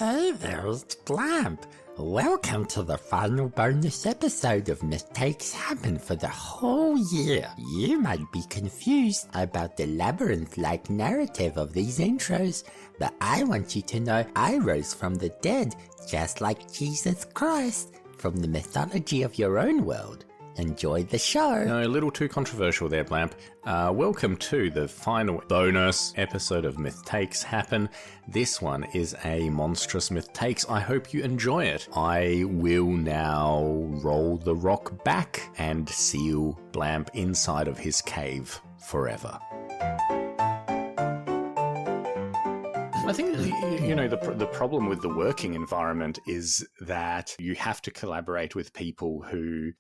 Hey there, it's Blamp. Welcome to the final bonus episode of Mythtakes Happen for the whole year. You might be confused about the labyrinth-like narrative of these intros, but I want you to know I rose from the dead, just like Jesus Christ, from the mythology of your own world. Enjoy the show. No, a little too controversial there, Blamp. Welcome to the final bonus episode of Mythtakes Happen. This one is a Monstrous Mythtakes. I hope you enjoy it. I will now roll the rock back and seal Blamp inside of his cave forever. I think, you know, the problem with the working environment is that you have to collaborate with people who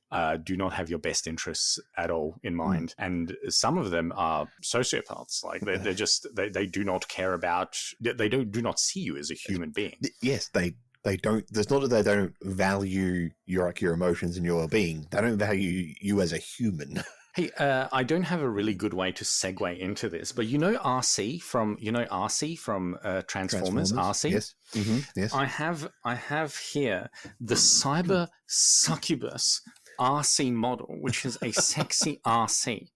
do not have your best interests at all in mind. And some of them are sociopaths. Like they're just, they do not care about, they do not see you as a human being. Yes, they don't. There's not that they don't value your emotions and your well-being. They don't value you as a human. Hey, I don't have a really good way to segue into this, but you know RC from Transformers? RC? Yes. Mm-hmm. Yes. I have here the Cyber Succubus RC model, which is a sexy RC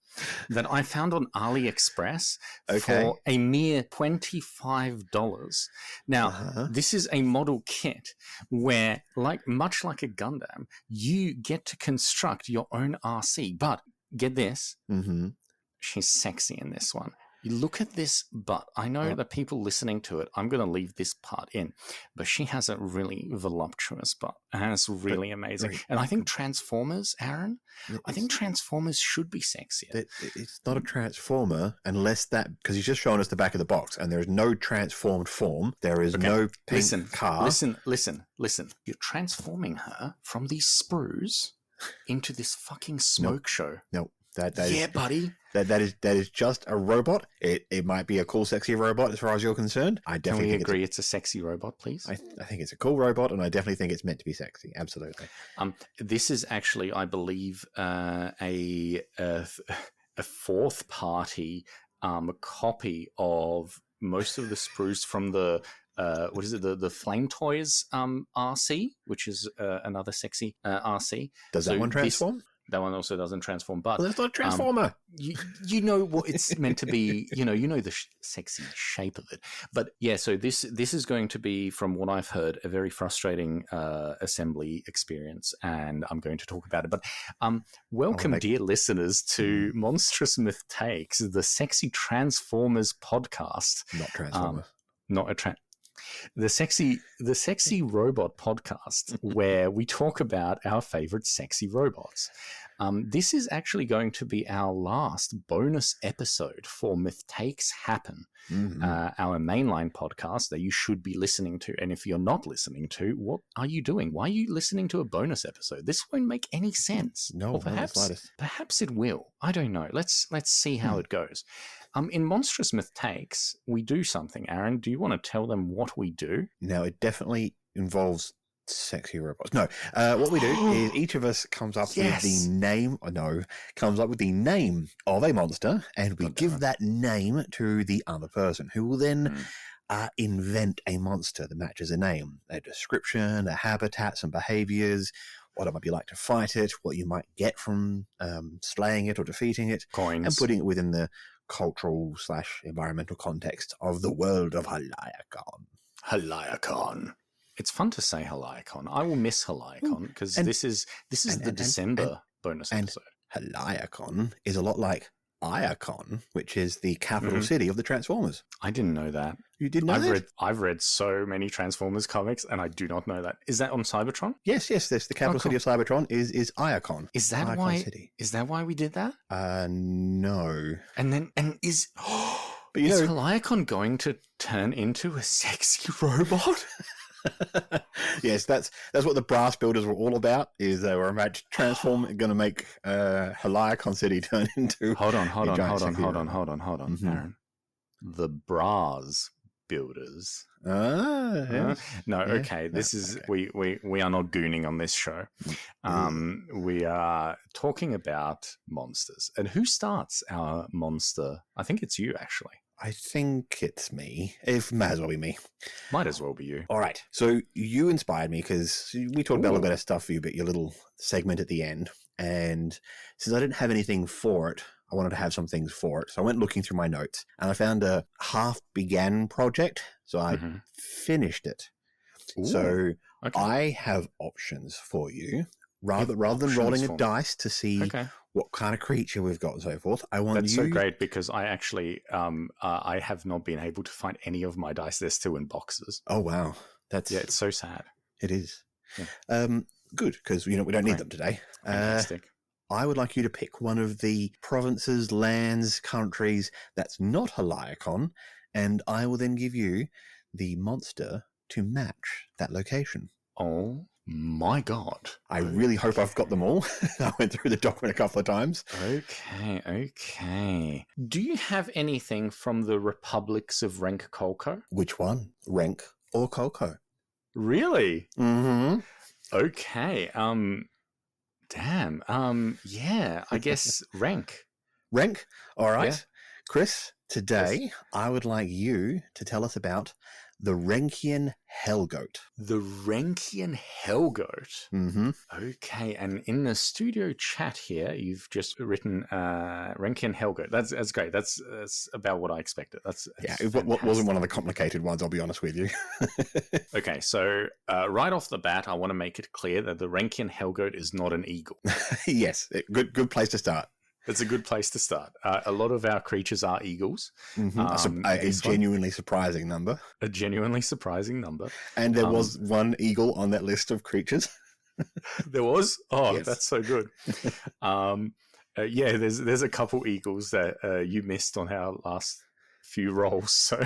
that I found on AliExpress for a mere $25. Now, this is a model kit where, much like a Gundam, you get to construct your own RC, but get this, she's sexy in this one. You look at this butt. I know that people listening to it, I'm going to leave this part in, but she has a really voluptuous butt, and it's really amazing. And I think Transformers, Aaron, I think Transformers should be sexier. It's not a Transformer unless that, because he's just showing us the back of the box, and there is no transformed form. There is no pink car. Listen. You're transforming her from these sprues into this fucking smoke show. No, buddy. That is just a robot. It might be a cool, sexy robot as far as you're concerned. I definitely agree it's a sexy robot, please. I think it's a cool robot, and I definitely think it's meant to be sexy. Absolutely. This is actually, I believe, a fourth party copy of most of the sprues from the the Flame Toys RC, which is another sexy RC. Does that one transform? That one also doesn't transform, but that's not a transformer. You know what it's meant to be. You know the sexy shape of it. But yeah, so this is going to be, from what I've heard, a very frustrating assembly experience, and I'm going to talk about it. But welcome, dear listeners, to Monstrous Mythtakes, the Sexy Transformers podcast. Not Transformer. The sexy robot podcast, where we talk about our favorite sexy robots. This is actually going to be our last bonus episode for Mythtakes Happen, our mainline podcast that you should be listening to. And if you're not listening to, what are you doing? Why are you listening to a bonus episode? This won't make any sense. No, or perhaps it will. I don't know. Let's see how it goes. In Monstrous Mythtakes, we do something. Aaron, do you want to tell them what we do? No, it definitely involves sexy robots. No, what we do is each of us comes up with the name. Comes up with the name of a monster, and we give that name to the other person, who will then invent a monster that matches a name, a description, their habitats and behaviors, what it might be like to fight it, what you might get from slaying it or defeating it, coins, and putting it within the cultural / environmental context of the world of Heliacon. It's fun to say Heliacon. I will miss Heliacon because this is the December bonus episode. Heliacon is a lot like Iacon, which is the capital city of the Transformers. I didn't know that. You didn't know that? I've read so many Transformers comics, and I do not know that. Is that on Cybertron? Yes. The capital city of Cybertron is Iacon. Is that Iacon why? City. Is that why we did that? No. Is Heliacon going to turn into a sexy robot? Yes, that's what the brass builders were all about. Is they were going to make Heliacon City turn into. Hold on, Aaron. The brass builders. Yes. No, okay. This is we are not gooning on this show. We are talking about monsters. And who starts our monster? I think it's you, actually. I think it's me. It might as well be me. Might as well be you. All right. So you inspired me because we talked about a little bit Ooh. of stuff for you, but your little segment at the end. And since I didn't have anything for it, I wanted to have some things for it. So I went looking through my notes and I found a half began project. So I finished it. Ooh. So Okay. I have options for you. Rather than rolling a dice to see what kind of creature we've got and so forth, I want That's so great because I actually I have not been able to find any of my dice. They're still in boxes. Oh wow, it's so sad. It is. Yeah. Good because we don't need them today. Fantastic. I would like you to pick one of the provinces, lands, countries that's not Heliacon, and I will then give you the monster to match that location. Oh my God. I really hope I've got them all. I went through the document a couple of times. Okay. Do you have anything from the republics of Renk-Kolko? Which one? Renk or Kolko? Really? Mm-hmm. Okay. Damn. Yeah, I guess Renk. Renk? All right. Yeah. Chris, today I would like you to tell us about the Renkian Hellgoat. The Renkian Hellgoat. Mm-hmm. Okay, and in the studio chat here, you've just written Renkian Hellgoat. That's great. That's about what I expected. It wasn't one of the complicated ones, I'll be honest with you. Okay, so right off the bat, I want to make it clear that the Renkian Hellgoat is not an eagle. Yes, good place to start. It's a good place to start. A lot of our creatures are eagles. Mm-hmm. A genuinely surprising number. A genuinely surprising number. And there was one eagle on that list of creatures. There was? Oh, yes. That's so good. There's a couple eagles that you missed on our last few rolls. So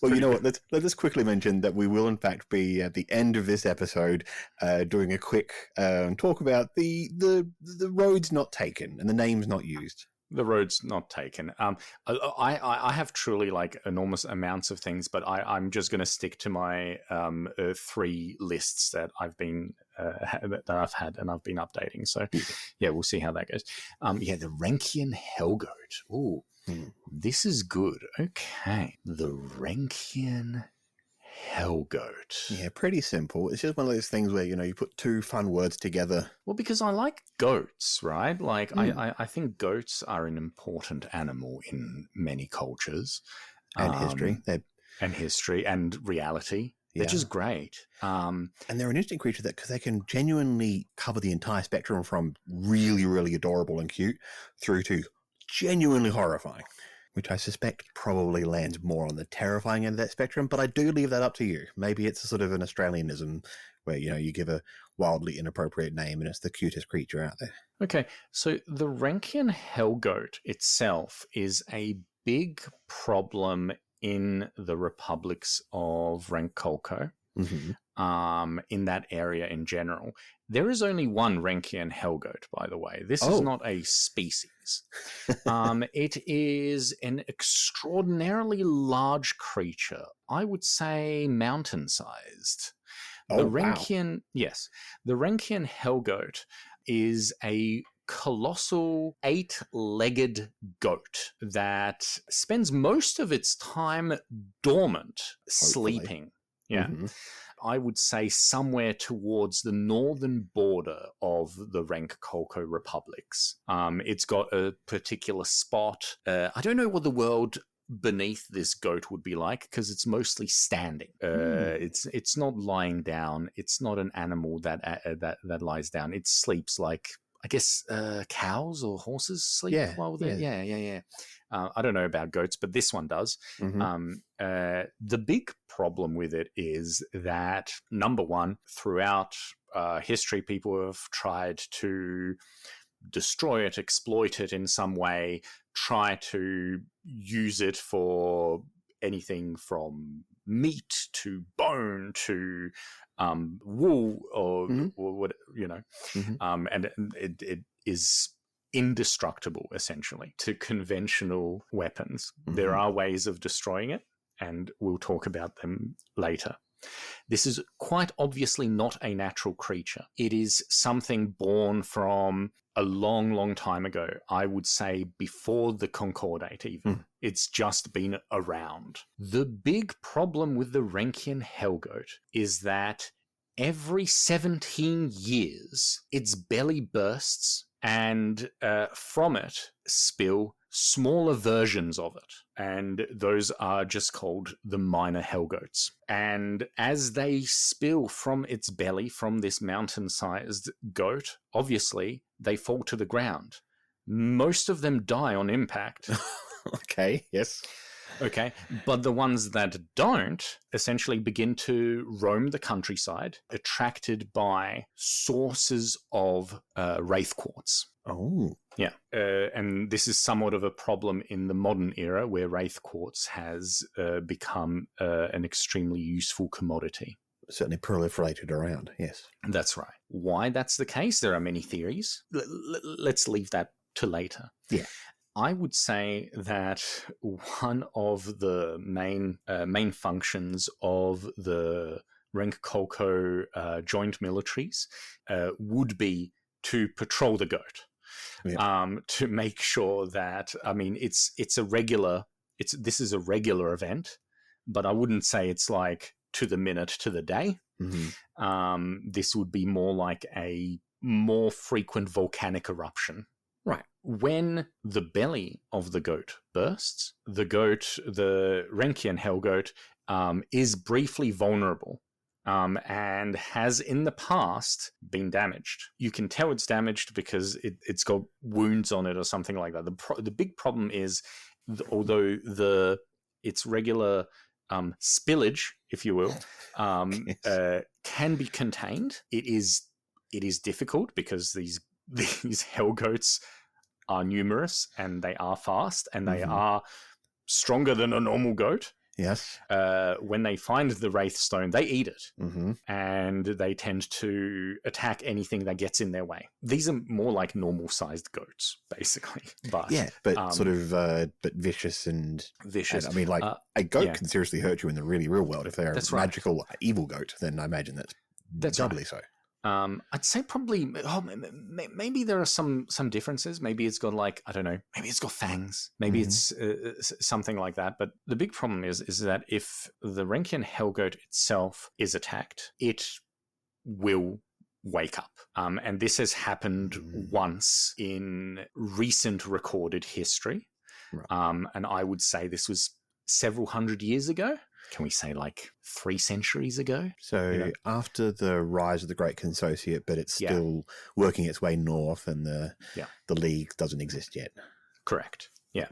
well, you know what? Let's quickly mention that we will in fact be at the end of this episode doing a quick talk about the roads not taken and the names not used. The road's not taken. I have truly like enormous amounts of things, but I'm just going to stick to my 3 lists that I've been that I've had and I've been updating. So yeah, we'll see how that goes. The Renkian Hellgoat. Ooh. This is good. Okay. The Renkian Hellgoat. Yeah, pretty simple. It's just one of those things where, you put 2 fun words together. Well, because I like goats, right? Like, I think goats are an important animal in many cultures. And history. And history and reality. They're just great. And they're an interesting creature because they can genuinely cover the entire spectrum from really, really adorable and cute through to genuinely horrifying, which I suspect probably lands more on the terrifying end of that spectrum, but I do leave that up to you. Maybe it's a sort of an Australianism where, you give a wildly inappropriate name and it's the cutest creature out there. Okay, so the Renkian Hellgoat itself is a big problem in the republics of Renk-Kolko. In that area in general. There is only one Renkian Hellgoat, by the way. This is not a species. It is an extraordinarily large creature. I would say mountain-sized. The Renkian Hellgoat is a colossal 8-legged goat that spends most of its time dormant, sleeping. Yeah. I would say somewhere towards the northern border of the Renk-Kolko republics. It's got a particular spot. I don't know what the world beneath this goat would be like because it's mostly standing. It's not lying down. It's not an animal that lies down. It sleeps like, I guess, cows or horses sleep while they're... Yeah. I don't know about goats, but this one does. The big problem with it is that, number one, throughout history, people have tried to destroy it, exploit it in some way, try to use it for anything from meat to bone to wool or what, and it is indestructible essentially to conventional weapons. There are ways of destroying it, and we'll talk about them later. This is quite obviously not a natural creature. It is something born from a long, long time ago. I would say before the Concordate even. It's just been around. The big problem with the Renkian Hellgoat is that every 17 years, its belly bursts and from it spill smaller versions of it. And those are just called the minor Hellgoats. And as they spill from its belly, from this mountain-sized goat, obviously they fall to the ground. Most of them die on impact. Okay, yes. Okay, but the ones that don't essentially begin to roam the countryside, attracted by sources of wraith quartz. Oh. Yeah, and this is somewhat of a problem in the modern era where wraith quartz has become an extremely useful commodity. Certainly proliferated around, yes. That's right. Why that's the case, there are many theories. Let's leave that to later. Yeah. I would say that one of the main functions of the Renkolko joint militaries would be to patrol the goat, to make sure that, I mean, this is a regular event, but I wouldn't say it's like to the minute, to the day. Mm-hmm. This would be more like a more frequent volcanic eruption. Right. When the belly of the goat bursts, the Renkian Hellgoat, is briefly vulnerable and has in the past been damaged. You can tell it's damaged because it's got wounds on it or something like that. The big problem is, although its regular spillage, if you will, can be contained, it is difficult because these Hellgoats are numerous and they are fast and they are stronger than a normal goat. Yes. When they find the wraith stone, they eat it, Mm-hmm. and they tend to attack anything that gets in their way. These are more like normal-sized goats, basically. But sort of but vicious and vicious. And, I mean, like a goat can seriously hurt you in the really real world. If they're a magical evil goat, then I imagine that's doubly so. I'd say probably maybe there are some differences. Maybe it's got, like, I don't know, maybe it's got fangs. Maybe it's something like that. But the big problem is that if the Renkian Hellgoat itself is attacked, it will wake up. And this has happened once in recent recorded history. Right. And I would say this was several hundred years ago. Can we say like 3 centuries ago? So after the rise of the Great Consociate, but it's still working its way north, and the League doesn't exist yet. Correct. Yeah.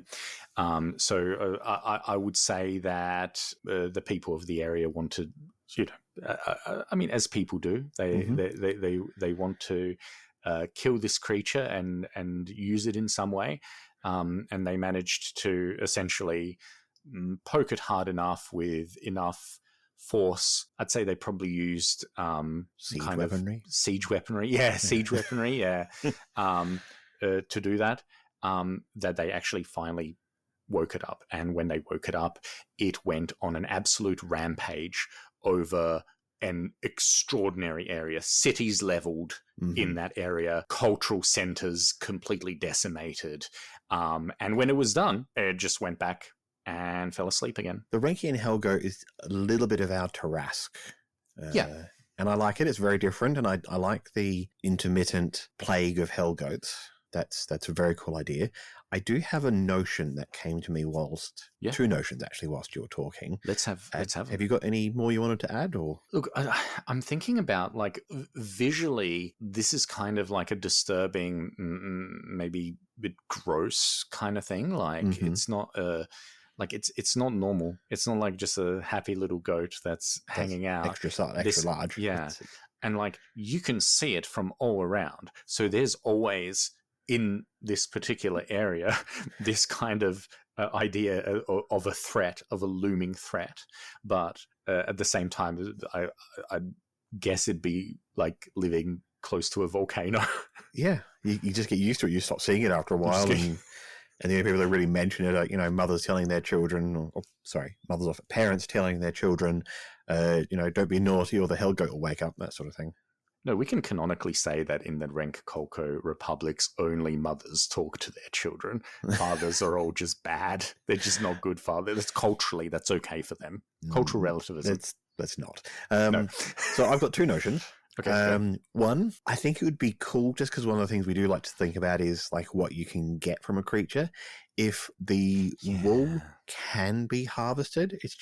So I would say that the people of the area want to, I mean, as people do, they want to kill this creature and use it in some way, and they managed to essentially poke it hard enough with enough force. I'd say they probably used siege weaponry. Siege weaponry, to do that. That they actually finally woke it up, and when they woke it up, it went on an absolute rampage over an extraordinary area. Cities leveled in that area, cultural centers completely decimated, and when it was done, it just went back and fell asleep again. The Renkian Hellgoat is a little bit of our Tarrasque. And I like it. It's very different, and I like the intermittent plague of Hellgoats. That's a very cool idea. I do have a notion that came to me two notions actually whilst you were talking. Let's have Have you got any more you wanted to add? Or look, I'm thinking about, like, visually, this is kind of like a disturbing, maybe a bit gross kind of thing. Like it's not like it's not normal. It's not like just a happy little goat that's hanging out. Extra large. Yeah. And like you can see it from all around. So there's always in this particular area this kind of idea of a threat, of a looming threat. But at the same time, I guess it'd be like living close to a volcano. Yeah. You just get used to it. You stop seeing it after a while. And the only people that really mention it are, you know, mothers telling their children, parents telling their children, you know, don't be naughty or the Hellgoat will wake up, that sort of thing. No, we can canonically say that in the Renk-Kolko republics, only mothers talk to their children. Fathers are all just bad. They're just not good fathers. That's okay for them. Cultural relativism. Let's not. No. So I've got two notions. Okay. One, I think it would be cool, just because one of the things we do like to think about is like what you can get from a creature. If the wool can be harvested, it's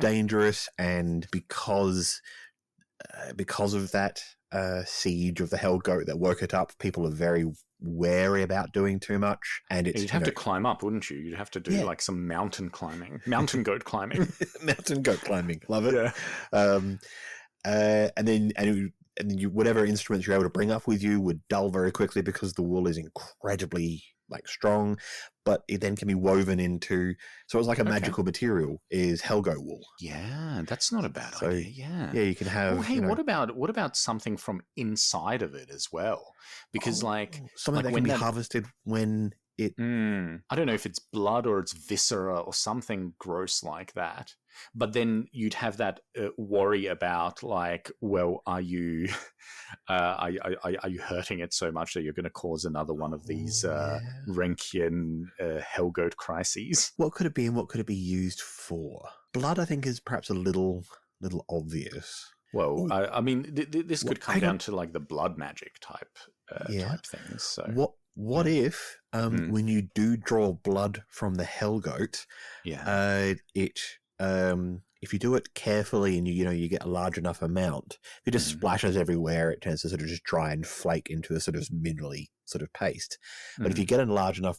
dangerous, and because of that siege of the Hellgoat that woke it up, people are very wary about doing too much. And you'd have to climb up, wouldn't you? You'd have to do like some mountain climbing, mountain goat climbing, mountain goat climbing. Love it. Yeah. And then you, whatever instruments you're able to bring up with you would dull very quickly because the wool is incredibly like strong, but it then can be woven into, so it's like a magical material is Hellgoat wool. Yeah, that's not a bad idea. Yeah, you can have. Oh, hey, what about something from inside of it as well? Because something that can be harvested when it. I don't know if it's blood or it's viscera or something gross like that. But then you'd have that worry about like, well, are you hurting it so much that you're going to cause another one of these Renkian Hellgoat crises? What could it be, and what could it be used for? Blood, I think, is perhaps a little obvious. Well, I mean, this could come down to like the blood magic type things. So what if when you do draw blood from the Hellgoat, if you do it carefully and you get a large enough amount, if it just splashes everywhere, it tends to sort of just dry and flake into a sort of minerally sort of paste. But if you get a large enough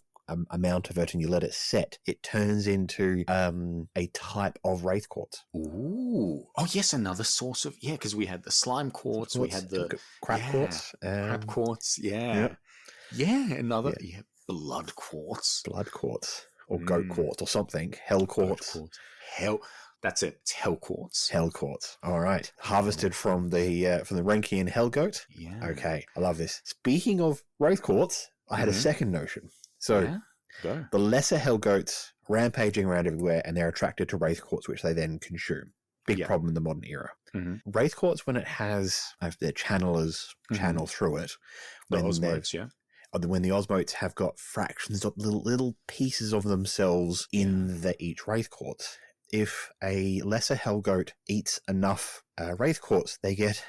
amount of it and you let it set, it turns into a type of wraith quartz. Ooh. Oh, yes, another source of, because we had the slime quartz, we had the crab quartz. Crab quartz, another, blood quartz. Blood quartz. Or goat quartz or something. Hell quartz. That's it. It's hell quartz. Hell quartz. All right. Harvested from the Renkian Hellgoat. Yeah. Okay. I love this. Speaking of wraith quartz, I had a second notion. So the lesser Hellgoats rampaging around everywhere, and they're attracted to wraith quartz, which they then consume. Big problem in the modern era. Wraith quartz, when it has their channelers channel through it, the osmotes, when the osmotes have got fractions of little pieces of themselves in each wraith quartz. If a lesser Hellgoat eats enough wraith quartz, they get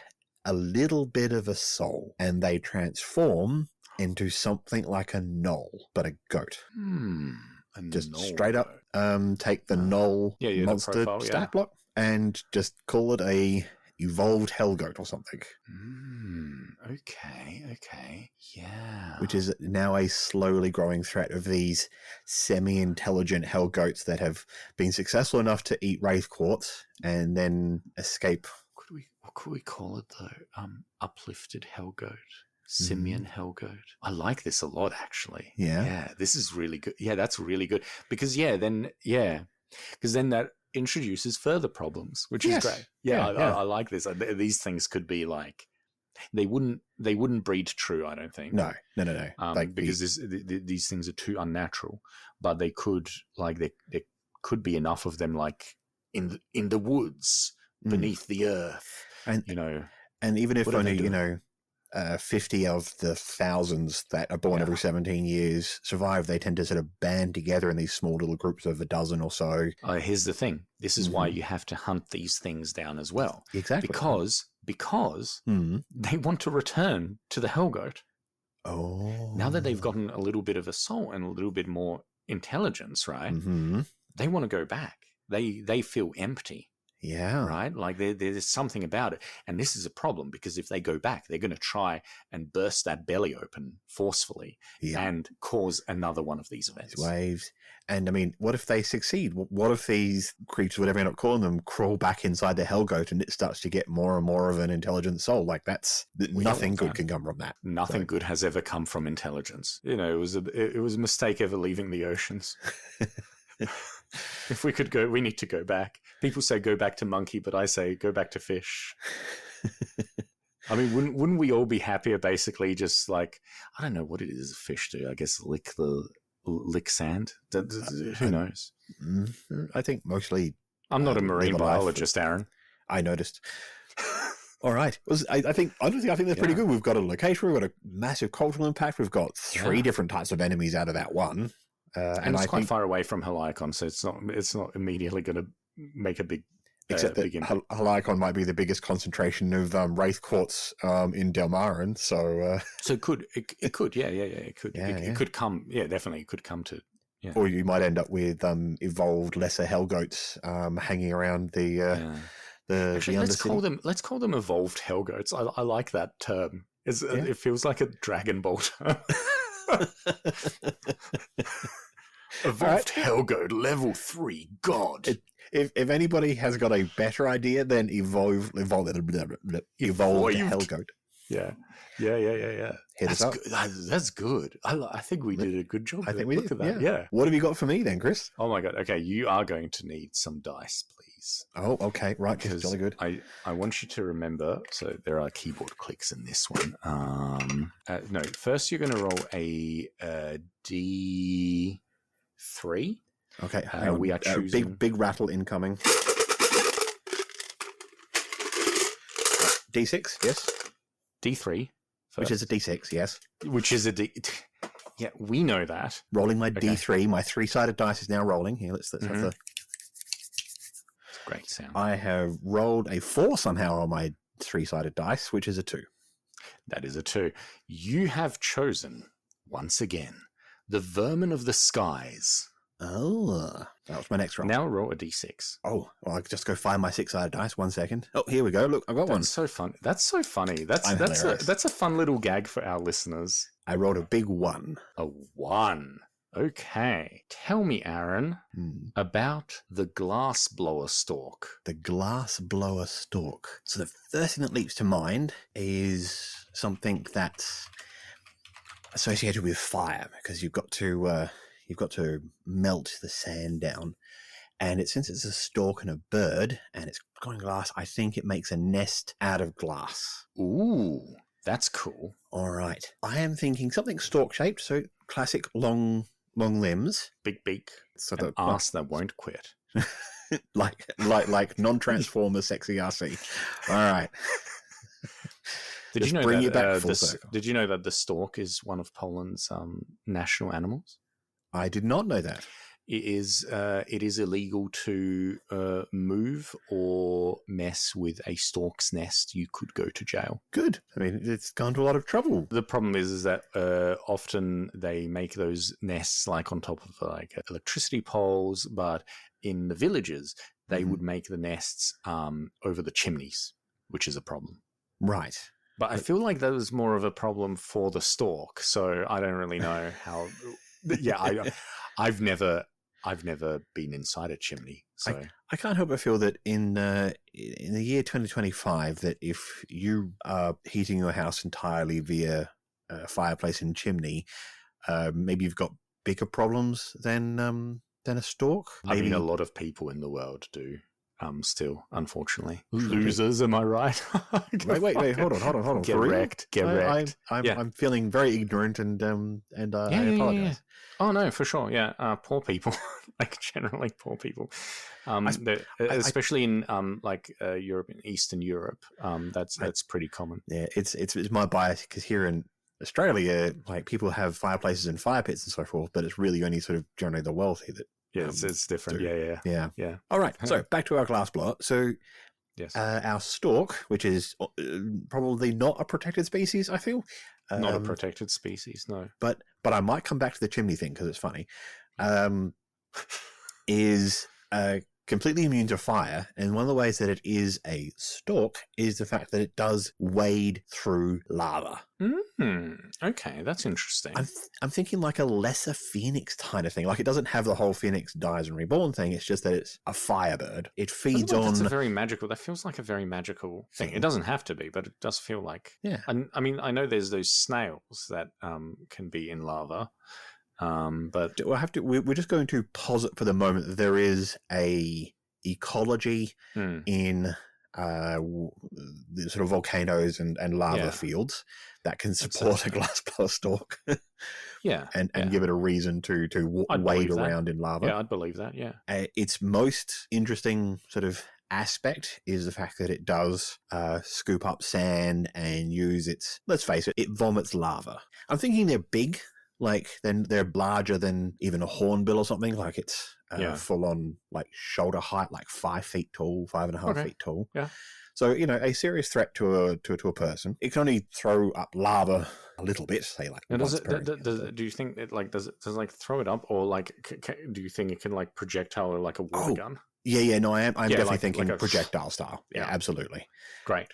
a little bit of a soul, and they transform into something like a gnoll, but a goat. Just straight up take the gnoll monster stat block and just call it a evolved Hellgoat or something. Okay. Yeah. Which is now a slowly growing threat of these semi-intelligent Hellgoats that have been successful enough to eat wraith quartz and then escape. What could we call it though? Uplifted Hellgoat. Simian Hellgoat. I like this a lot, actually. Yeah, this is really good. Yeah, that's really good because then that introduces further problems, which is great. I like this. These things could be like they wouldn't breed true. I don't think. No. Because these things are too unnatural. But they could there could be enough of them like in the woods beneath the earth, and and even if only 50 of the thousands that are born every 17 years survive, they tend to sort of band together in these small little groups of a dozen or so. Here's the thing. This is why you have to hunt these things down as well. Exactly. Because they want to return to the Hellgoat. Oh. Now that they've gotten a little bit of a soul and a little bit more intelligence, right? They want to go back. They feel empty. Yeah. Right? Like there's something about it. And this is a problem because if they go back, they're going to try and burst that belly open forcefully and cause another one of these events. These waves. And I mean, what if they succeed? What if these creatures, whatever you end up calling them, crawl back inside the Hellgoat and it starts to get more and more of an intelligent soul? Like nothing good can come from that. Nothing good has ever come from intelligence. It was a mistake ever leaving the oceans. If we could go, we need to go back. People say go back to monkey, but I say go back to fish. I mean, wouldn't we all be happier basically just like, I don't know what it is a fish do. I guess lick lick sand? Who knows? I think mostly. I'm not a marine biologist, Aaron. I noticed. All right. I think they're pretty good. We've got a location. We've got a massive cultural impact. We've got 3 different types of enemies out of that one. And it's quite far away from Helicon, so it's not immediately going to make a big. Except that Helicon might be the biggest concentration of Wraith Quartz in Delmarin. So it could. It could. Yeah. It could. It could come. Yeah, definitely. It could come to. Yeah. Or you might end up with evolved lesser Hellgoats hanging around the. Actually, let's call them evolved Hellgoats. I like that term. It feels like a Dragon Ball term. Evolved Hellgoat, level 3, God. If anybody has got a better idea, then evolved Hellgoat. Yeah. Hit us up. That's good. I think we did a good job. I think we did. Look at that. Yeah. What have you got for me then, Chris? Oh my God. Okay, you are going to need some dice, please. Oh, okay. Right, because jolly good. I want you to remember. So there are keyboard clicks in this one. No, first you're going to roll a D3. Okay. We are choosing big rattle incoming. D6, yes. D3, first. Which is a D6, yes. Which is a D. Yeah, we know that. Rolling my D3. My 3-sided dice is now rolling. Here, let's have the. Great sound. I have rolled a 4 somehow on my 3-sided dice, which is a 2. That is a 2. You have chosen once again the vermin of the skies. Oh, that was my next roll. Now roll a D6. Oh, well, I'll just go find my 6-sided dice. 1 second. Oh, here we go. Look, I got one. That's so fun. That's so funny. That's a fun little gag for our listeners. I rolled a big 1. A 1. Okay. Tell me, Aaron, about the Glassblower Stork. The Glassblower Stork. So the first thing that leaps to mind is something that's associated with fire, because you've got to melt the sand down, and since it's a stork and a bird and it's got glass, I think it makes a nest out of glass. Ooh, that's cool. All right, I am thinking something stork shaped, so classic long limbs, big beak, so an arse that won't quit. like non-transformer sexy RC. All right. Did you know that the stork is one of Poland's national animals? I did not know that. It is illegal to move or mess with a stork's nest. You could go to jail. Good. I mean, it's gone to a lot of trouble. The problem is that often they make those nests like on top of like electricity poles, but in the villages they would make the nests over the chimneys, which is a problem. Right. But I feel like that was more of a problem for the stork, so I don't really know how. Yeah, I've never been inside a chimney, so I can't help but feel that in the year 2025, that if you are heating your house entirely via fireplace and chimney, maybe you've got bigger problems than a stork. Maybe. I mean, a lot of people in the world do. Still, unfortunately, losers. Am I right? wait! Hold on. Get wrecked. I'm feeling very ignorant, and I apologize. Yeah. Oh no, for sure. Yeah, poor people, like generally poor people, especially in Europe, in Eastern Europe. That's pretty common. Yeah, it's my bias, because here in Australia, like, people have fireplaces and fire pits and so forth, but it's really only sort of generally the wealthy that. Yeah, it's different. Yeah. All right. So back to our glassblower. So yes, our stork, which is probably not a protected species, I feel. Not a protected species, no. But I might come back to the chimney thing because it's funny. Is completely immune to fire, and one of the ways that it is a stork is the fact that it does wade through lava. Okay, that's interesting. I'm thinking like a lesser phoenix kind of thing. Like, it doesn't have the whole phoenix dies and reborn thing. It's just that it's a firebird. It feeds on. That's very magical. That feels like a very magical thing. It doesn't have to be, but it does feel like. Yeah. I mean, I know there's those snails that can be in lava. But we're just going to posit for the moment that there is a ecology in the sort of volcanoes and lava fields that can support a glassblower stork. And give it a reason to wade around in lava. Yeah, I'd believe that. Yeah. Its most interesting sort of aspect is the fact that it does scoop up sand and use its, let's face it, it vomits lava. I'm thinking they're big, like then they're larger than even a hornbill or something. Like it's full on like shoulder height, like 5 feet tall, 5.5 feet tall. Yeah. So, a serious threat to a person. It can only throw up lava a little bit, say like. Now, do you think it like does it throw it up, or like do you think it can like projectile or like a water gun? Yeah. No, I'm definitely thinking like projectile style. Yeah, absolutely. Great.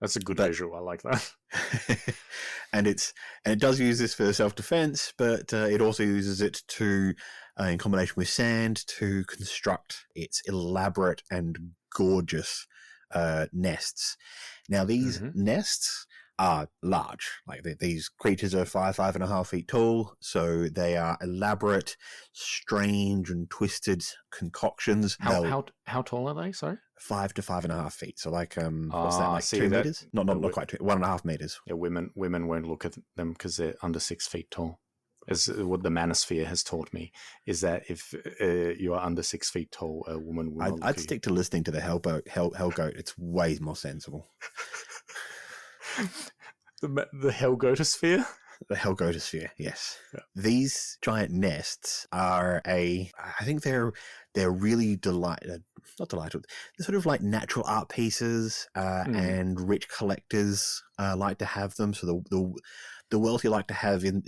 That's a good visual. I like that. and it does use this for self-defense, but it also uses it to, in combination with sand, to construct its elaborate and gorgeous nests. Now these nests are large. Like these creatures are 5.5 feet tall, so they are elaborate, strange, and twisted concoctions. How tall are they? Sorry, 5 to 5.5 feet. So like what's that? Like 2 meters? Not quite 2. 1.5 meters. Yeah, women won't look at them because they're under 6 feet tall. As what the manosphere has taught me is that if you are under 6 feet tall, a woman will. I'd stick to listening to the Hellgoat. It's way more sensible. The Hellgoatosphere? The Hellgoatosphere, yes. Yeah. These giant nests are I think they're really not delightful. They're sort of like natural art pieces, and rich collectors like to have them. So the wealthy like to have in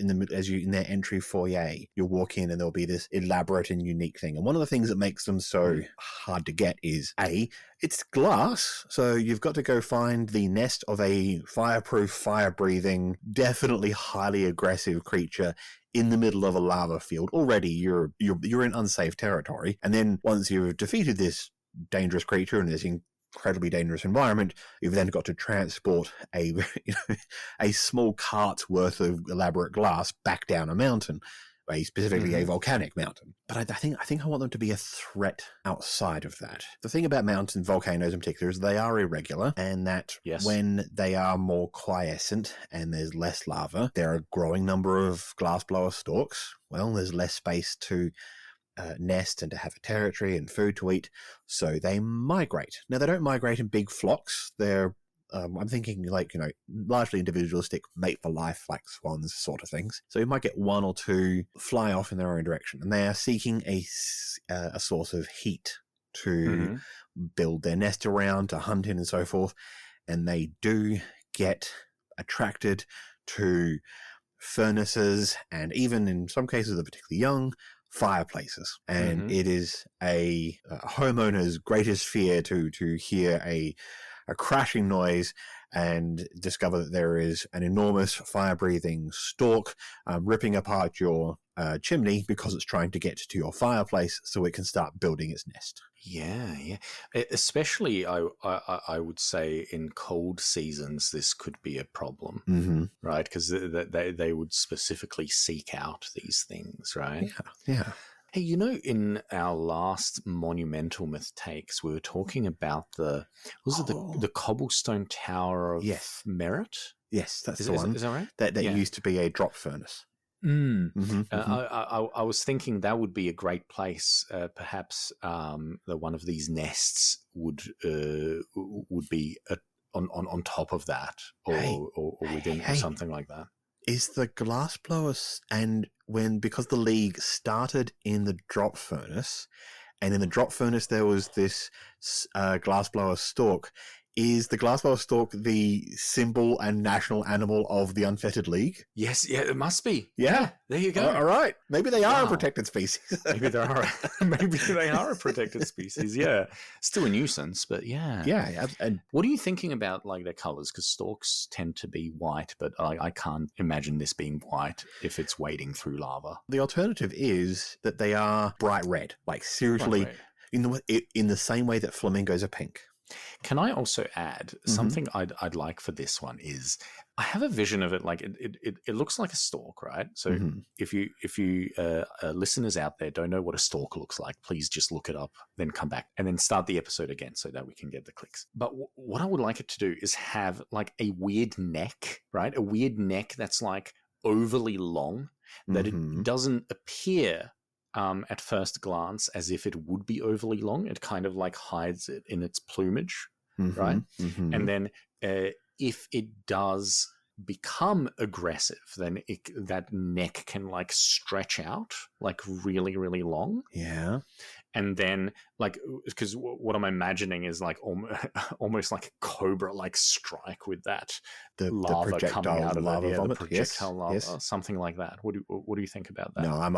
their entry foyer. You'll walk in and there'll be this elaborate and unique thing. And one of the things that makes them so hard to get is it's glass. So you've got to go find the nest of a fireproof, fire-breathing, definitely highly aggressive creature in the middle of a lava field. Already you're in unsafe territory. And then once you've defeated this dangerous creature in this incredibly dangerous environment, you've then got to transport a small cart's worth of elaborate glass back down a mountain, specifically a volcanic mountain. But I think I want them to be a threat outside of that. The thing about mountains, volcanoes in particular, is they are irregular, and that when they are more quiescent and there's less lava, there are a growing number of glassblower storks. Well, there's less space to nest and to have a territory and food to eat, so they migrate. Now, they don't migrate in big flocks. They're I'm thinking like, largely individualistic, mate for life, like swans sort of things. So you might get one or two fly off in their own direction, and they are seeking a source of heat to build their nest around, to hunt in and so forth. And they do get attracted to furnaces, and even in some cases, they're particularly young, fireplaces. And it is a homeowner's greatest fear to hear a crashing noise and discover that there is an enormous fire-breathing stork ripping apart your chimney because it's trying to get to your fireplace so it can start building its nest. Yeah. Especially, I would say, in cold seasons, this could be a problem, right? Because they would specifically seek out these things, right? Yeah. Hey, in our last monumental Mythtakes, we were talking about the cobblestone tower of merit? Yes, that's the one. Is that right? That used to be a drop furnace. I was thinking that would be a great place. Perhaps that one of these nests would be on top of that, or within, or something like that. Is the glassblower, and because the league started in the drop furnace, and in the drop furnace there was this glassblower stork. Is the glassblower stork the symbol and national animal of the Unfettered League? Yes, it must be. Yeah, there you go. All right, maybe they are a protected species. Maybe they are. Maybe they are a protected species. Yeah, still a nuisance, but yeah. Yeah. And what are you thinking about, like, their colors? Because storks tend to be white, but I can't imagine this being white if it's wading through lava. The alternative is that they are bright red, like seriously, in the same way that flamingos are pink. Can I also add something I'd like for this one is I have a vision of it like it looks like a stork, right? So if you listeners out there don't know what a stork looks like, please just look it up, then come back and then start the episode again so that we can get the clicks. But what I would like it to do is have like a weird neck, right? A weird neck that's like overly long, that it doesn't appear at first glance as if it would be overly long. It kind of like hides it in its plumage, right? And then if it does become aggressive, then that neck can like stretch out like really, really long. Yeah. And then like, because what I'm imagining is like almost like a cobra like strike with that the lava projectile coming out of lava it. Yeah, vomit. the projectile lava, Yes. something like that. What do you think about that? No, I'm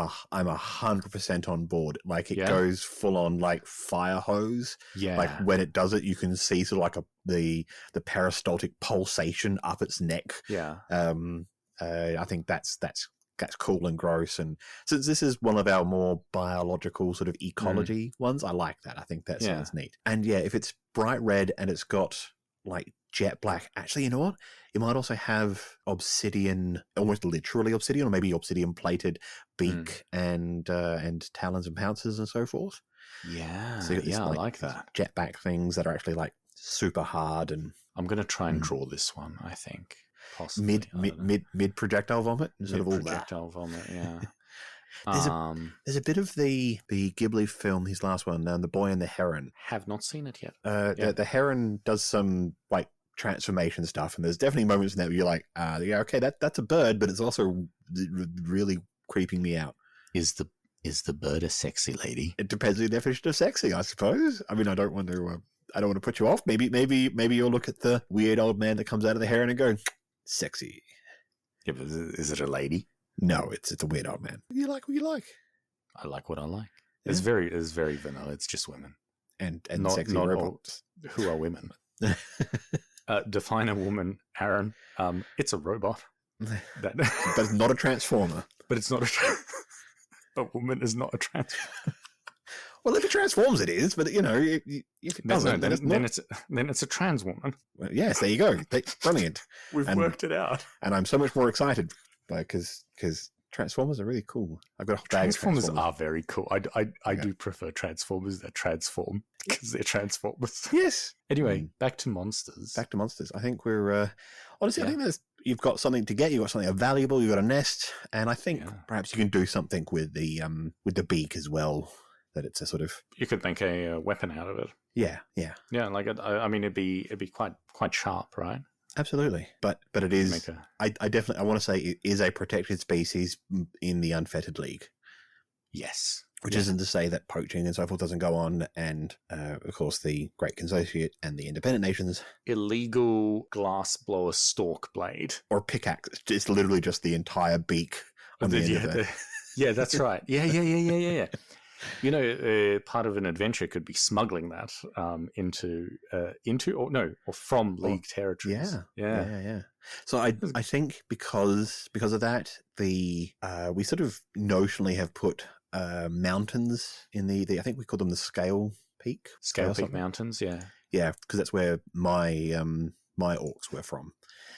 100% on board. Like it Yeah? goes full on like fire hose. Yeah. Like when it does it, you can see sort of like the peristaltic pulsation up its neck. Yeah. I think that's cool and gross. And since this is one of our more biological sort of ecology ones, I like that. I think that sounds neat. And yeah, if it's bright red and it's got like jet black, actually, you know what? It might also have obsidian, almost literally obsidian, or maybe obsidian plated beak and talons and pounces and so forth. Yeah. So you got I like that. Jetback things that are actually like super hard and I'm going to try and draw this one, I think. Possibly. mid projectile vomit instead of all that. Projectile vomit, yeah. There's a bit of the Ghibli film, his last one, The Boy and the Heron. Have not seen it yet. The heron does some like transformation stuff, and there's definitely moments in there where you're like, yeah, okay, that's a bird, but it's also really creeping me out. Is the bird a sexy lady? It depends on the definition of sexy, I suppose. I mean, I don't want to put you off. Maybe you'll look at the weird old man that comes out of the heron and go, sexy. Yeah, but is it a lady? No, it's a weird old man. You like what you like. I like what I like. Yeah. It's very vanilla. It's just women. And not, sexy not robots. Who are women? Define a woman, Aaron. It's a robot. But it's not a transformer. But it's not a woman is not a transformer. Well, if it transforms, it is. But you know, if it doesn't, then it's a trans woman. Well, yes, there you go. Brilliant. We've worked it out. And I'm so much more excited because Transformers are really cool. I've got a bag of Transformers are very cool. I do prefer Transformers that transform because they're Transformers. Yes. Anyway, back to monsters. I think we're honestly. I think you've got something to get. You've got something valuable. You've got a nest, and I think perhaps you can do something with the beak as well. That it's a sort of you could make a weapon out of it. Yeah. Like I mean, it'd be quite sharp, right? Absolutely, but it is. I definitely want to say it is a protected species in the Unfettered League. Yes, which isn't to say that poaching and so forth doesn't go on, and of course the Great Consociate and the Independent Nations. Illegal Glassblower Stork blade or pickaxe. It's literally just the entire beak on the end of it. Yeah, that's right. Yeah. You know, part of an adventure could be smuggling that or from League territories. Yeah. So I think because of that, we sort of notionally have put mountains in the I think we call them the Scale Peak Mountains. Yeah, because that's where my orcs were from.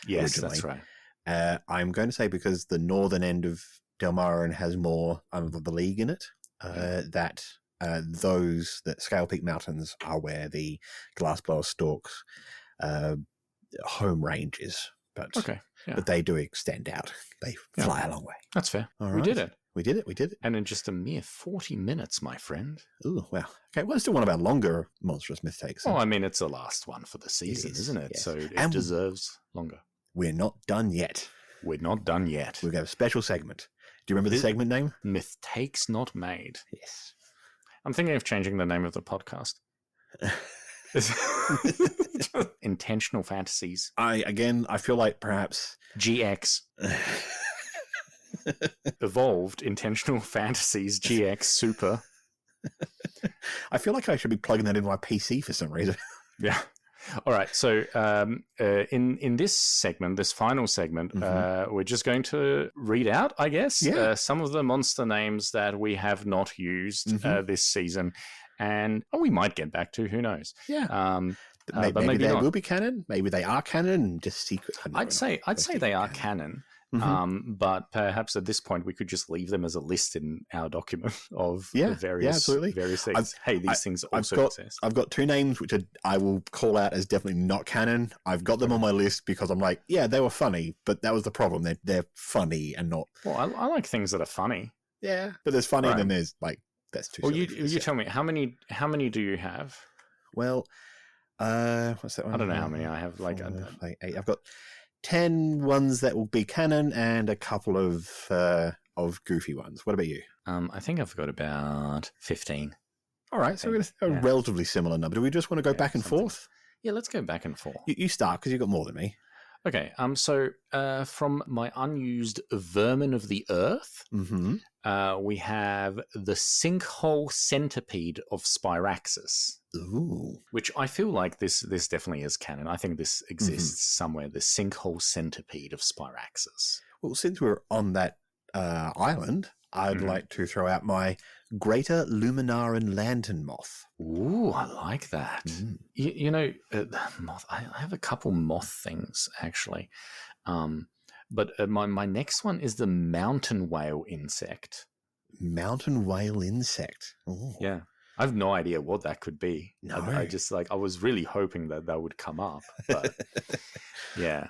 Yes, originally. That's right. I'm going to say because the northern end of Delmarin has more of the League in it. That Scale Peak Mountains are where the Glassblower Stork's home range is. But they do extend out. They fly a long way. That's fair. All right. We did it. And in just a mere 40 minutes, my friend. Ooh, wow. Okay, well, it's still one of our longer Monstrous Mythtakes. Well, I mean, it's the last one for the season, isn't it? Yes. So it deserves longer. We're not done yet. We're not done yet. We've got a special segment. Do you remember the segment name? Mythtakes Not Made. Yes. I'm thinking of changing the name of the podcast. Intentional Fantasies. I feel like perhaps GX. Evolved Intentional Fantasies GX Super. I feel like I should be plugging that in my PC for some reason. Yeah. All right. So in this segment, this final segment, we're just going to read out, I guess, some of the monster names that we have not used this season. And we might get back to, who knows? Yeah. but maybe they not. will be canon. Maybe they are canon. Just secret. I'd say they are canon. But perhaps at this point we could just leave them as a list in our document of various things. These things also exist. I've got 2 names which I will call out as definitely not canon. I've got them on my list because I'm like, yeah, they were funny, but that was the problem. They're funny and not. Well, I like things that are funny. Yeah, but there's funny, and then there's like that's too. Well, you tell me how many do you have? Well, what's that one? I don't know how many I have. Like 8. I've got 10 ones that will be canon and a couple of goofy ones. What about you? I think I've got about 15. All right, so we're a relatively similar number. Do we just want to go back and forth? Yeah, let's go back and forth. You start because you've got more than me. Okay. So from my unused vermin of the earth, we have the sinkhole centipede of Spiraxis. Ooh. Which I feel like this definitely is canon. I think this exists somewhere. The sinkhole centipede of Spiraxis. Well, since we're on that island, I'd like to throw out my greater luminaran lantern moth. Ooh, I like that. You know, moth. I have a couple moth things actually, but my next one is the mountain whale insect. Mountain whale insect. Ooh. Yeah. I have no idea what that could be. No. I just I was really hoping that would come up, but yeah.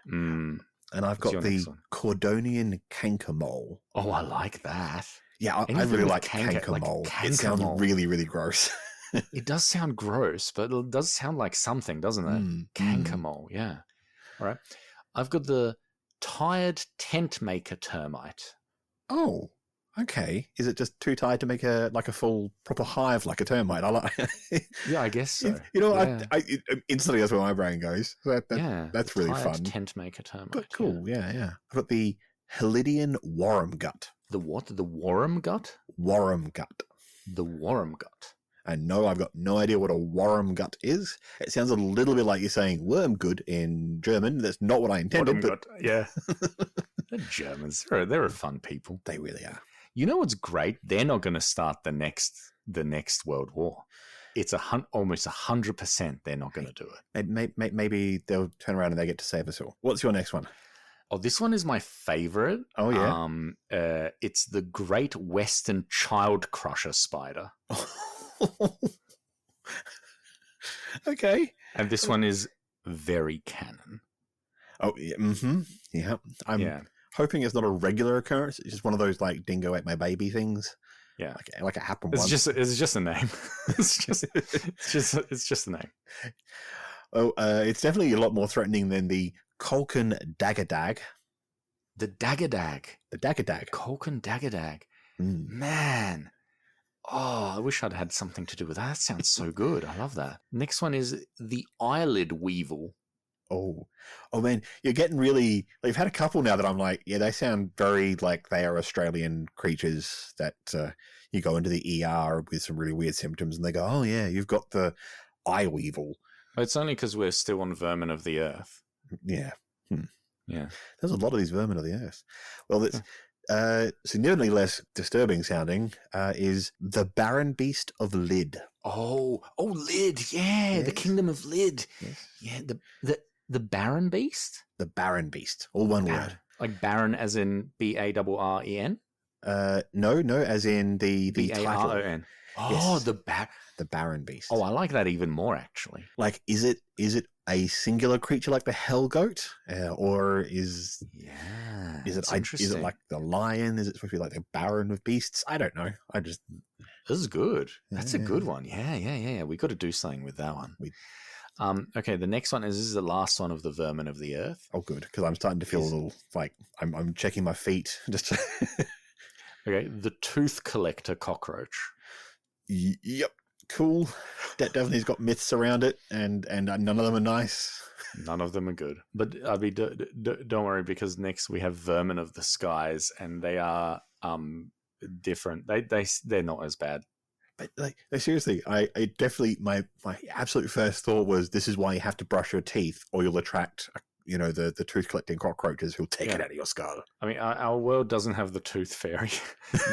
And I've got the Cordonian canker mole. Oh, I like that. Yeah, I really like canker mole. It sounds really, really gross. It does sound gross, but it does sound like something, doesn't it? Canker mole, yeah. All right. I've got the tired tent maker termite. Oh. Okay, is it just too tired to make a full proper hive like a termite? I like. Yeah, I guess so. You know, I instantly that's where my brain goes. That's really fun. Tent maker termite. But cool, yeah. I've got the Helidian warm gut. The what? The warm gut? Warm gut. The warm gut. And no, I've got no idea what a warm gut is. It sounds a little bit like you're saying worm good in German. That's not what I intended. But yeah, the Germans, they're a fun people. They really are. You know what's great? They're not going to start the next World War. It's almost 100% they're not going to do it. Maybe they'll turn around and they get to save us all. What's your next one? Oh, this one is my favorite. Oh, yeah? It's the Great Western Child Crusher Spider. Okay. And this one is very canon. Oh, yeah. Yeah. I'm hoping it's not a regular occurrence. It's just one of those like dingo ate my baby things. Yeah. Like it happened once. It's just a name. it's just a name. Oh, it's definitely a lot more threatening than the Kolkan Dagadag. The Dagadag. The Dagadag. Kolkan Dagadag. Man. Oh, I wish I'd had something to do with that. That sounds so good. I love that. Next one is the Eyelid Weevil. Oh man, you're getting really. You've had a couple now that I'm like, yeah, they sound very like they are Australian creatures that you go into the ER with some really weird symptoms, and they go, oh yeah, you've got the eye weevil. It's only because we're still on vermin of the earth. Yeah, yeah. There's a lot of these vermin of the earth. Well, that's significantly less disturbing sounding. Is the barren beast of Lid? Oh, Lid, yeah, yes. The kingdom of Lid. Yes. Yeah, the Barren Beast? The Barren Beast. All one word. Like Barren as in BARREN? No, as in the BARON. Oh, yes. The Barren Beast. Oh, I like that even more, actually. Like, is it a singular creature like the Hellgoat? Or is it like the lion? Is it supposed to be like the Baron of Beasts? I don't know. This is good. That's a good one. Yeah. We got to do something with that one. Okay, the next one is the last one of the vermin of the earth. Oh, good, because I'm starting to feel a little like I'm checking my feet. Just okay, the tooth collector cockroach. Yep, cool. That definitely's got myths around it, and none of them are nice. None of them are good. But don't worry, because next we have vermin of the skies, and they are different. They're not as bad. But like seriously, I definitely my absolute first thought was this is why you have to brush your teeth or you'll attract the tooth collecting cockroaches who'll take it out of your skull. I mean, our world doesn't have the tooth fairy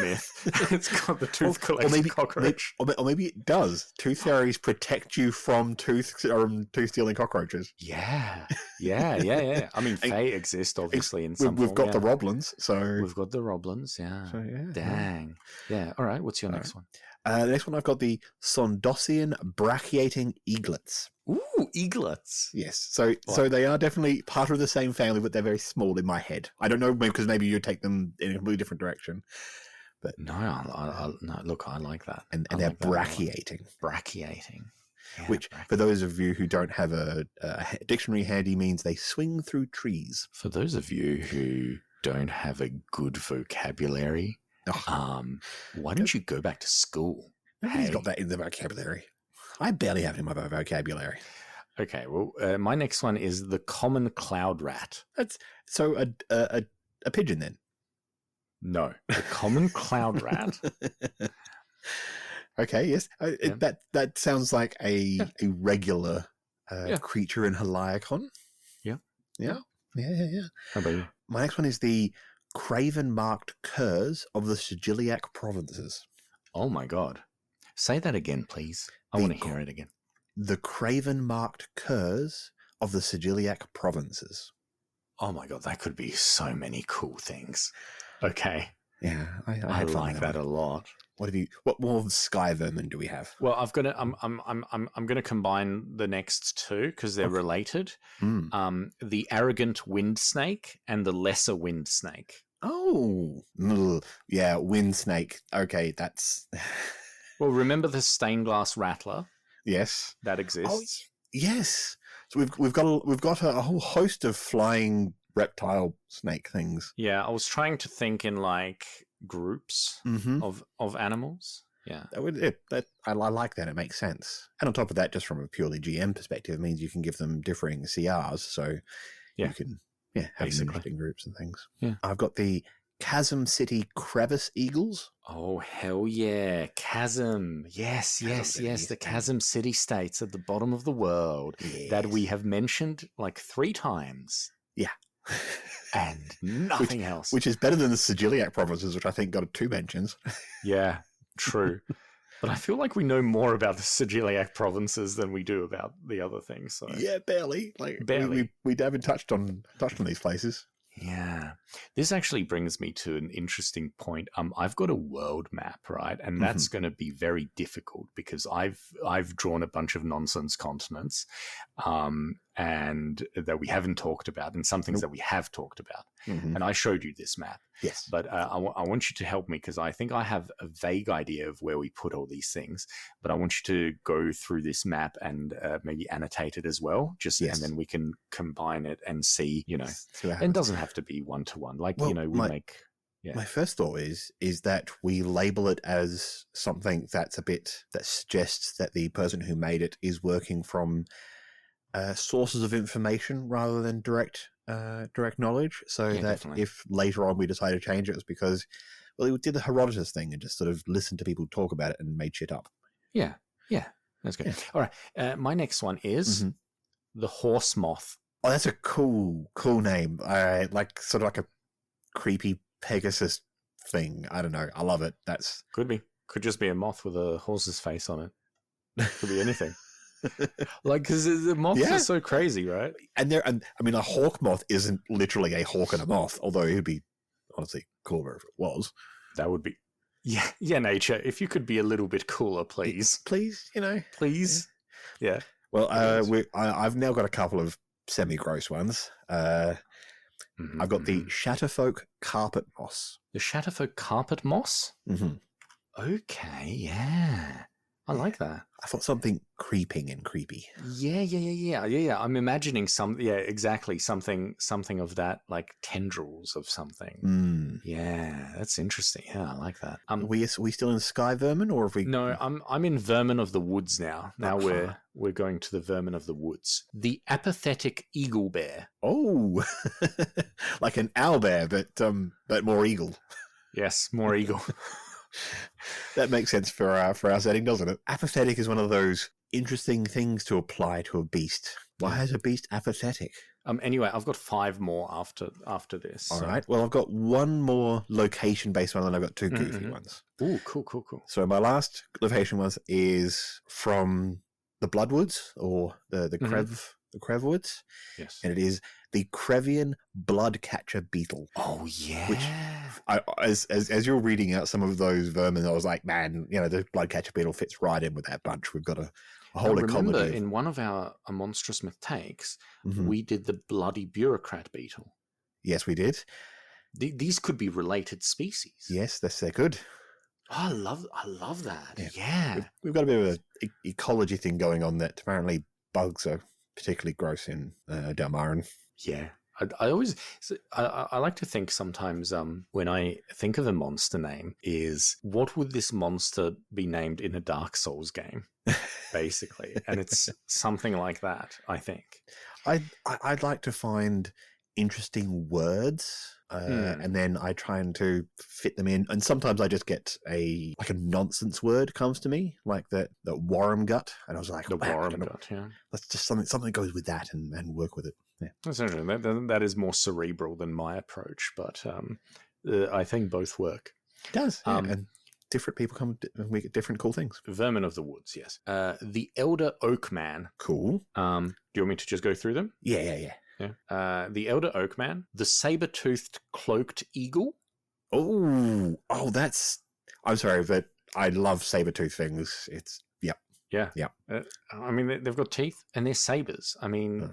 myth. It's got the tooth collecting cockroach. Or maybe it does. Tooth fairies protect you from tooth stealing cockroaches. Yeah. I mean, Fae exist, obviously, in some We've got the Roblins, so... We've got the Roblins, yeah. So, yeah. Dang. Yeah, all right, what's your next one? The next one, I've got the Sondosian brachiating eaglets. Ooh, eaglets. Yes. So they are definitely part of the same family, but they're very small in my head. I don't know, because maybe you take them in a completely different direction. But no, look, I like that. And they're like brachiating. Brachiating. Yeah, which, for those of you who don't have a dictionary handy, means they swing through trees. For those of you who don't have a good vocabulary, why don't you go back to school? He's got that in the vocabulary. I barely have it in my vocabulary. Okay, well, my next one is the common cloud rat. That's so a pigeon then. No, the common cloud rat. Okay, yes, that sounds like a regular creature in Heliacon. Yeah. How about you? My next one is the craven-marked curs of the Sigiliac provinces. Oh my god! Say that again, please. I want to hear it again. The craven-marked curs of the Sigiliac provinces. Oh my god, that could be so many cool things. Okay. Yeah, I like that a lot. What more sky vermin do we have? Well, I'm gonna combine the next two because they're related. The arrogant wind snake and the lesser wind snake. Oh, yeah, wind snake. Okay, that's. Well, remember the stained glass rattler? Yes, that exists. Oh, yes. So we've got a whole host of flying reptile snake things. Yeah, I was trying to think in like groups of animals. Yeah, I like that. It makes sense. And on top of that, just from a purely GM perspective, it means you can give them differing CRs, so you can have interesting groups and things. Yeah, I've got the Chasm City Crevice Eagles. Oh hell yeah, Chasm! Yes, the Chasm City states at the bottom of the world that we have mentioned like 3 times. Yeah. And nothing else. Which is better than the Sigiliac provinces, which I think got 2 mentions. Yeah, true. But I feel like we know more about the Sigiliac provinces than we do about the other things. So. Yeah, barely. We haven't touched on these places. Yeah. This actually brings me to an interesting point. I've got a world map, right? And that's going to be very difficult because I've drawn a bunch of nonsense continents and that we haven't talked about and some things that we have talked about. And I showed you this map. Yes. But I want you to help me because I think I have a vague idea of where we put all these things. But I want you to go through this map and maybe annotate it as well. And then we can combine it and see, it doesn't have to be one-to-one. My first thought is that we label it as something that suggests that the person who made it is working from sources of information rather than direct knowledge, so that definitely. If later on we decide to change it, it's because, he did the Herodotus thing and just sort of listened to people talk about it and made shit up. Yeah, that's good. Yeah. All right, my next one is the horse moth. Oh, that's a cool name. Sort of like a creepy Pegasus thing. I don't know. I love it. Could just be a moth with a horse's face on it. Could be anything. Because the moths are so crazy, right? And a hawk moth isn't literally a hawk and a moth, although it would be honestly cooler if it was. That would be, nature. If you could be a little bit cooler, please, please. Yeah. Well, I've now got a couple of semi-gross ones. I've got the Shatterfolk carpet moss. The Shatterfolk carpet moss. Okay, yeah. I like that. I thought something creeping and creepy. Yeah. I'm imagining exactly something of that, like tendrils of something. Yeah, that's interesting. Yeah, I like that. Are we still in sky vermin, or have we? No, I'm in vermin of the woods now. Now we're going to the vermin of the woods. The apathetic eagle bear. Oh, like an owl bear, but more eagle. Yes, more eagle. That makes sense for our setting, doesn't it? Apathetic is one of those interesting things to apply to a beast. Why is a beast apathetic? Anyway, I've got 5 more after this. All right. Well, I've got one more location-based one, and I've got 2 goofy ones. Ooh, cool. So my last location one is from the Bloodwoods, or the Crevwoods. Yes. And it is the Crevian Bloodcatcher Beetle. Oh, yeah. Which, as you're reading out some of those vermin, I was like, man, the Bloodcatcher Beetle fits right in with that bunch. We've got a whole ecology. Remember, in one of our Monstrous Mythtakes, we did the Bloody Bureaucrat Beetle. Yes, we did. These could be related species. Yes, they're good. Oh, I love that. Yeah. We've got a bit of an ecology thing going on that apparently bugs are particularly gross in Delmarin. Yeah. I like to think sometimes when I think of a monster name is what would this monster be named in a Dark Souls game, basically. And it's something like that, I think. I'd like to find interesting words and then I try to fit them in. And sometimes I just get a nonsense word comes to me, like the worm gut. And I was like, the worm gut, yeah. That's just something goes with that and work with it. Yeah. Essentially, that is more cerebral than my approach, but I think both work. It does, yeah. And different people come and we get different cool things. Vermin of the woods, yes. The Elder Oak Man. Cool. Do you want me to just go through them? Yeah. The Elder Oak Man, the Saber-toothed Cloaked Eagle. Oh, I'm sorry, but I love saber-tooth things. It's, Yeah. I mean, they've got teeth and they're sabers. I mean,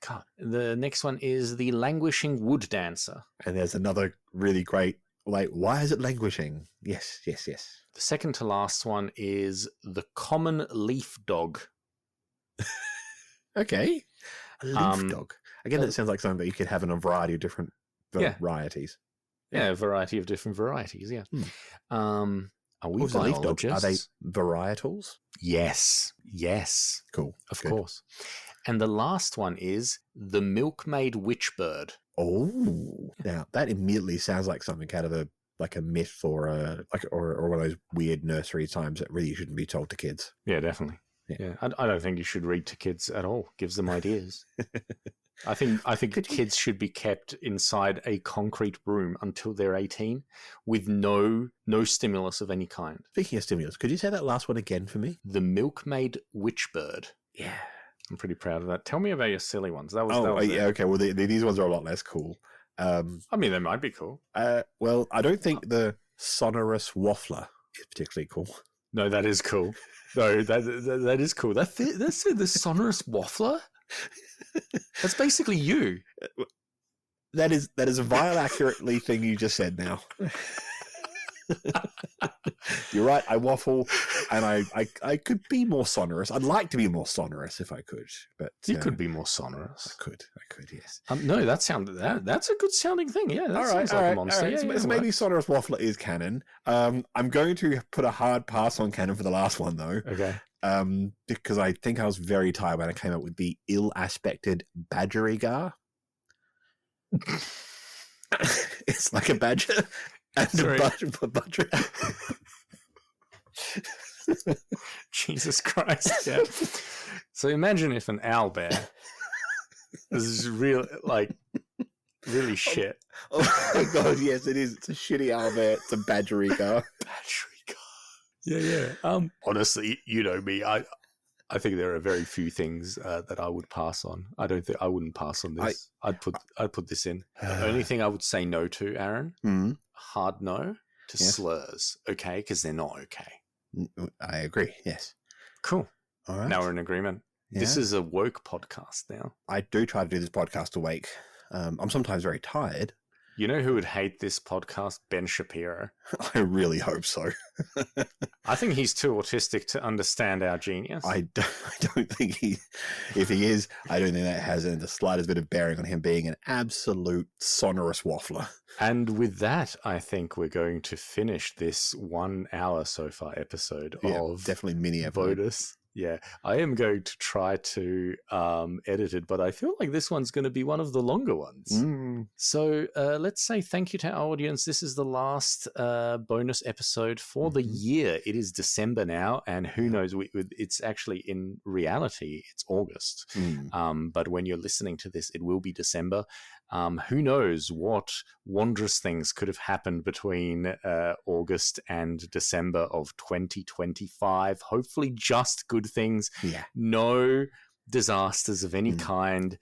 God. The next one is the Languishing Wood Dancer. And there's another really great, why is it languishing? Yes. The second to last one is the Common Leaf Dog. Okay. A leaf dog. Again, that sounds like something that you could have in a variety of different varieties. Yeah, a variety of different varieties, yeah. Are we biologists? Are they varietals? Yes. Cool. Of course. And the last one is the Milkmaid Witchbird. Oh, now that immediately sounds like something out of a myth or one of those weird nursery times that really shouldn't be told to kids. Yeah, definitely. Yeah, I don't think you should read to kids at all. Gives them ideas. I think kids should be kept inside a concrete room until they're 18 with no stimulus of any kind. Speaking of stimulus, could you say that last one again for me? The Milkmaid Witchbird. Yeah. I'm pretty proud of that. Tell me about your silly ones. That was okay. Well, these ones are a lot less cool. I mean, they might be cool. Well, I don't think the Sonorous Waffler is particularly cool. No, that is cool. No, that is cool. That's the Sonorous Waffler? That's basically you. That is a vile accurately thing you just said now. You're right, I waffle, and I could be more sonorous. I'd like to be more sonorous if I could, but you could be more sonorous. I could, yes. No, that's a good sounding thing. Yeah, that sounds like a monster. All right. So maybe sonorous waffler is canon. I'm going to put a hard pass on canon for the last one though. Okay. Because I think I was very tired when I came up with the ill-aspected badgerigar. It's like a badger. And a budget. Jesus Christ! Yeah. So imagine if an owlbear is really shit. Oh my god! Yes, it is. It's a shitty owlbear. It's a badgerigar. Yeah. Honestly, you know me. I think there are very few things that I would pass on. I wouldn't pass on this. I'd put this in. The only thing I would say no to, Aaron. Hard no to slurs, okay? Because they're not okay. I agree, yes. Cool. All right. Now we're in agreement. Yeah. This is a woke podcast now. I do try to do this podcast awake. I'm sometimes very tired. You know who would hate this podcast? Ben Shapiro. I really hope so. I think he's too autistic to understand our genius. I don't think if he is, I don't think that has the slightest bit of bearing on him being an absolute sonorous waffler. And with that, I think we're going to finish this 1 hour so far episode of definitely mini Votus. Yeah, I am going to try to edit it, but I feel like this one's going to be one of the longer ones. So let's say thank you to our audience. This is the last bonus episode for the year. It is December now, and who knows, it's actually in reality, it's August. But when you're listening to this, it will be December. Who knows what wondrous things could have happened between August and December of 2025. Hopefully just good things. Yeah. No disasters of any kind.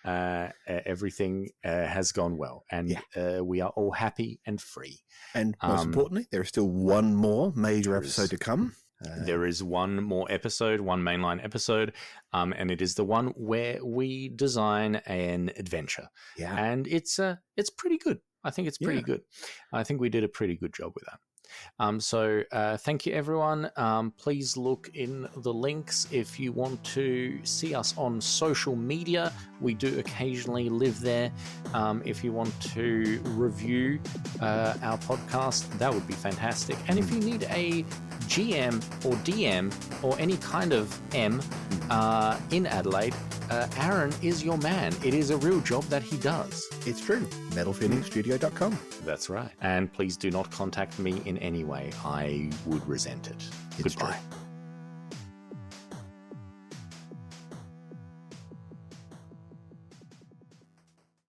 Everything has gone well, and we are all happy and free. And most importantly, there is still one more major episode to come. There is one more episode, one mainline episode, and it is the one where we design an adventure. Yeah, and it's pretty good. I think it's pretty good. I think we did a pretty good job with that. So thank you, everyone. Please look in the links if you want to see us on social media. We do occasionally live there. If you want to review our podcast, that would be fantastic. And if you need a GM or DM or any kind of M in Adelaide, Aaron is your man. It is a real job that he does. It's true. metalfeelingstudio.com. That's right. And please do not contact me in any way. I would resent it. It's Goodbye. True.